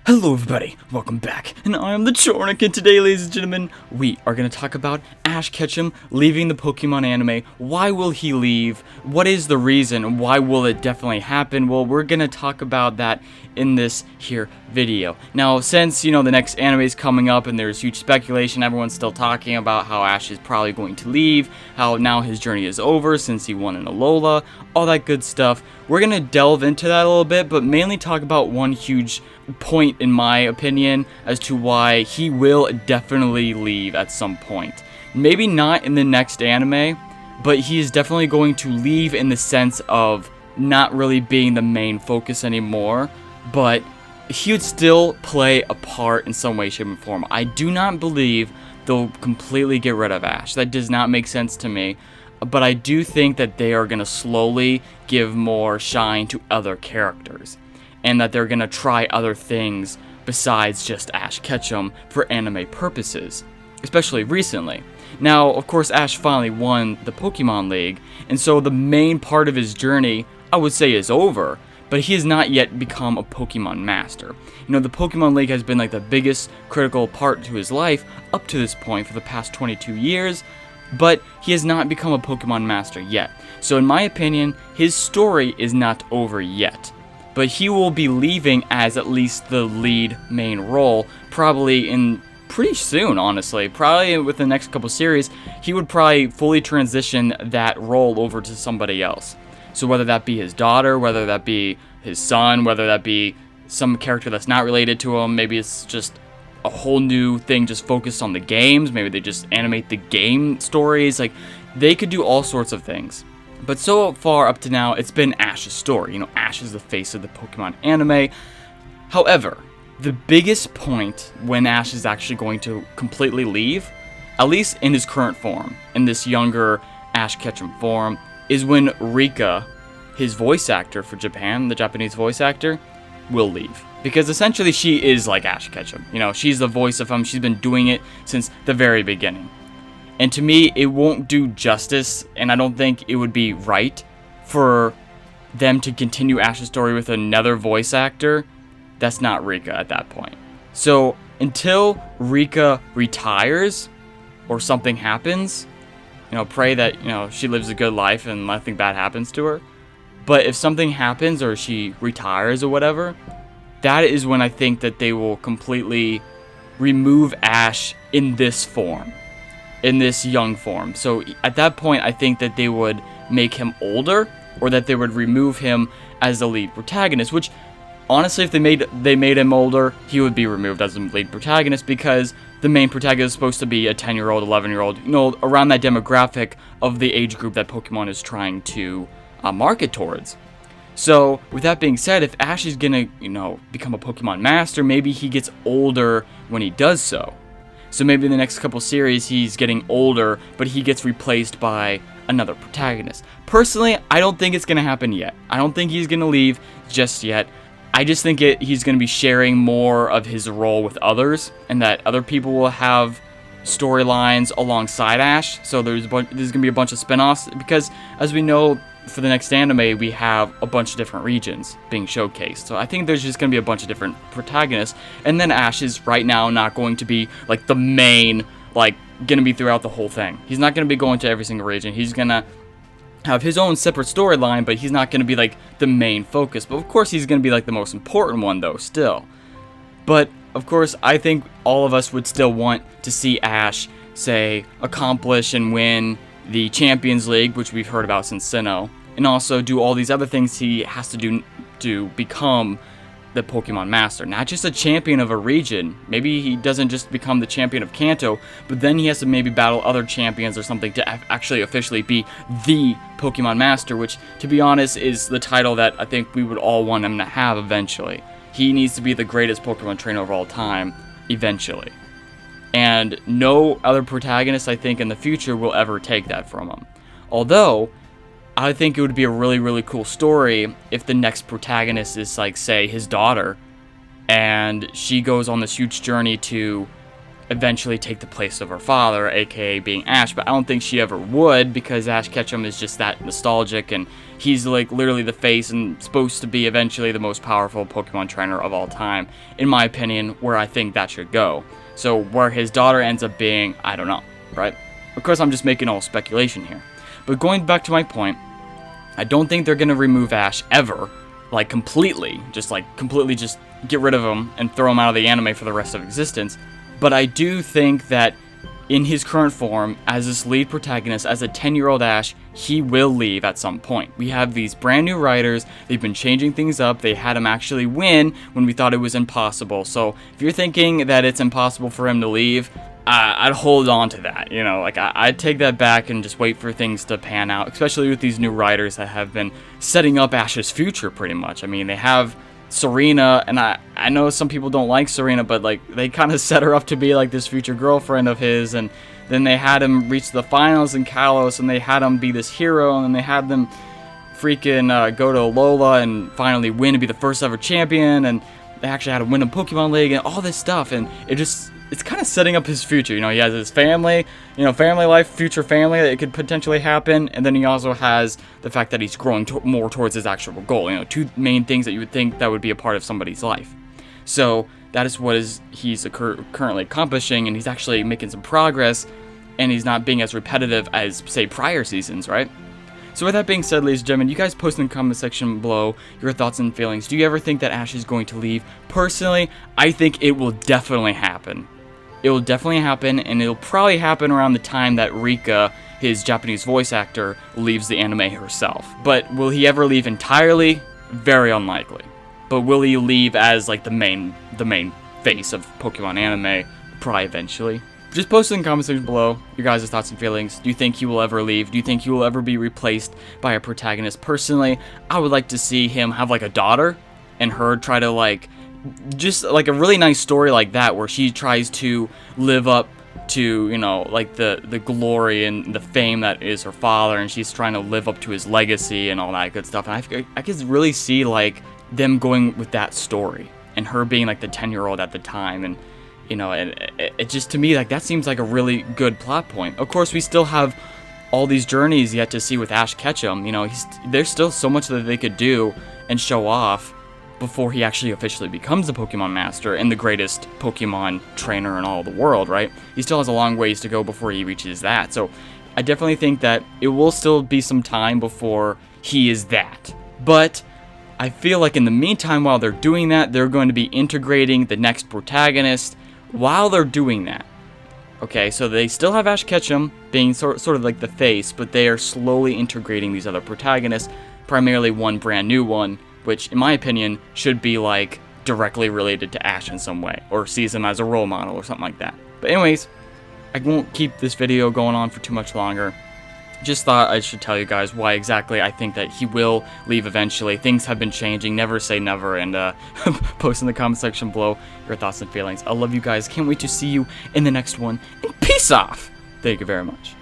Hello everybody, welcome back, and I am TheChornick, and today, ladies and gentlemen, we are going to talk about Ash Ketchum leaving the Pokemon anime. Why will he leave? What is the reason? Why will it definitely happen? Well, we're going to talk about that in this here video. Now, since, the next anime is coming up and there's huge speculation, everyone's still talking about how Ash is probably going to leave, how now his journey is over since he won in Alola, all that good stuff. We're going to delve into that a little bit, but mainly talk about one huge point in my opinion as to why he will definitely leave at some point. Maybe not in the next anime, but he is definitely going to leave in the sense of not really being the main focus anymore, but he would still play a part in some way, shape, and form. I do not believe they'll completely get rid of Ash. That does not make sense to me. But I do think that they are going to slowly give more shine to other characters, and that they're going to try other things besides just Ash Ketchum for anime purposes, especially recently. Now, of course, Ash finally won the Pokemon League, and so the main part of his journey, I would say, is over, but he has not yet become a Pokemon Master. The Pokemon League has been like the biggest critical part to his life up to this point for the past 22 years, but he has not become a Pokemon Master yet. So in my opinion, his story is not over yet. But he will be leaving as at least the lead main role, probably in pretty soon, honestly. Probably with the next couple series, he would probably fully transition that role over to somebody else. So whether that be his daughter, whether that be his son, whether that be some character that's not related to him, maybe it's just a whole new thing just focused on the games, maybe they just animate the game stories, like, they could do all sorts of things. But so far up to now, it's been Ash's story. Ash is the face of the Pokemon anime. However, the biggest point when Ash is actually going to completely leave, at least in his current form, in this younger Ash Ketchum form, is when Rika, his voice actor for Japan, the Japanese voice actor, will leave. Because essentially she is like Ash Ketchum. She's the voice of him. She's been doing it since the very beginning. And to me, it won't do justice, and I don't think it would be right for them to continue Ash's story with another voice actor that's not Rika at that point. So until Rika retires or something happens, pray that, she lives a good life and nothing bad happens to her. But if something happens or she retires or whatever, that is when I think that they will completely remove Ash in this form. In this young form. So at that point, I think that they would make him older, or that they would remove him as the lead protagonist, which honestly, if they made him older, he would be removed as the lead protagonist, because the main protagonist is supposed to be a 10-year-old, 11-year-old, around that demographic of the age group that Pokemon is trying to market towards. So with that being said, if Ash is gonna, become a Pokemon Master, maybe he gets older when he does so. So maybe in the next couple series, he's getting older, but he gets replaced by another protagonist. Personally, I don't think it's going to happen yet. I don't think he's going to leave just yet. I just think he's going to be sharing more of his role with others, and that other people will have storylines alongside Ash. So there's going to be a bunch of spin-offs, because as we know, for the next anime, we have a bunch of different regions being showcased. So I think there's just going to be a bunch of different protagonists. And then Ash is right now not going to be like the main, going to be throughout the whole thing. He's not going to be going to every single region. He's going to have his own separate storyline, but he's not going to be like the main focus. But of course, he's going to be like the most important one though, still. But of course, I think all of us would still want to see Ash, say, accomplish and win the Champions League, which we've heard about since Sinnoh, and also do all these other things he has to do to become the Pokemon Master. Not just a champion of a region. Maybe he doesn't just become the champion of Kanto, but then he has to maybe battle other champions or something to actually officially be the Pokemon Master, which, to be honest, is the title that I think we would all want him to have eventually. He needs to be the greatest Pokemon trainer of all time, eventually. And no other protagonist, I think, in the future will ever take that from him. Although, I think it would be a really, really cool story if the next protagonist is, say, his daughter, and she goes on this huge journey to eventually take the place of her father, aka being Ash, but I don't think she ever would, because Ash Ketchum is just that nostalgic, and he's like literally the face and supposed to be eventually the most powerful Pokemon trainer of all time, in my opinion, where I think that should go. So where his daughter ends up being, I don't know, right? Of course, I'm just making all speculation here. But going back to my point, I don't think they're going to remove Ash ever, like completely just get rid of him and throw him out of the anime for the rest of existence. But I do think that in his current form, as this lead protagonist, as a 10-year-old Ash, he will leave at some point. We have these brand new writers, they've been changing things up, they had him actually win when we thought it was impossible. So if you're thinking that it's impossible for him to leave, I'd hold on to that, you know, like I'd take that back and just wait for things to pan out, especially with these new writers that have been setting up Ash's future pretty much. I mean, they have Serena, and I know some people don't like Serena, but like they kind of set her up to be like this future girlfriend of his, and then they had him reach the finals in Kalos, and they had him be this hero, and then they had them freaking go to Lola and finally win and be the first ever champion, and they actually had him win a Pokemon League and all this stuff, and it's kind of setting up his future. You know, he has his family, you know, family life, future family that it could potentially happen, and then he also has the fact that he's growing more towards his actual goal. You know, two main things that you would think that would be a part of somebody's life. So that is what he's currently accomplishing, and he's actually making some progress, and he's not being as repetitive as, say, prior seasons, right? So with that being said, ladies and gentlemen, you guys post in the comment section below your thoughts and feelings. Do you ever think that Ash is going to leave? Personally, I think it will definitely happen. It will definitely happen, and it'll probably happen around the time that Rika, his Japanese voice actor, leaves the anime herself. But will he ever leave entirely? Very unlikely. But will he leave as like the main face of Pokemon anime? Probably eventually. Just post in the comment section below your guys' thoughts and feelings. Do you think he will ever leave? Do you think he will ever be replaced by a protagonist? Personally, I would like to see him have like a daughter, and her try to like just like a really nice story like that, where she tries to live up to, you know, like the glory and the fame that is her father, and she's trying to live up to his legacy and all that good stuff. And I could really see like them going with that story, and her being like the 10-year-old at the time, and you know, it just, to me, like that seems like a really good plot point. Of course, we still have all these journeys yet to see with Ash Ketchum. You know, there's still so much that they could do and show off before he actually officially becomes the Pokemon Master and the greatest Pokemon trainer in all the world, right? He still has a long ways to go before he reaches that. So I definitely think that it will still be some time before he is that. But I feel like in the meantime, while they're doing that, they're going to be integrating the next protagonist while they're doing that. Okay, so they still have Ash Ketchum being sort of like the face, but they are slowly integrating these other protagonists, primarily one brand new one, which in my opinion should be like directly related to Ash in some way, or sees him as a role model or something like that. But anyways, I won't keep this video going on for too much longer. Just thought I should tell you guys why exactly I think that he will leave eventually. Things have been changing, never say never, and post in the comment section below your thoughts and feelings. I love you guys, can't wait to see you in the next one, and peace off! Thank you very much.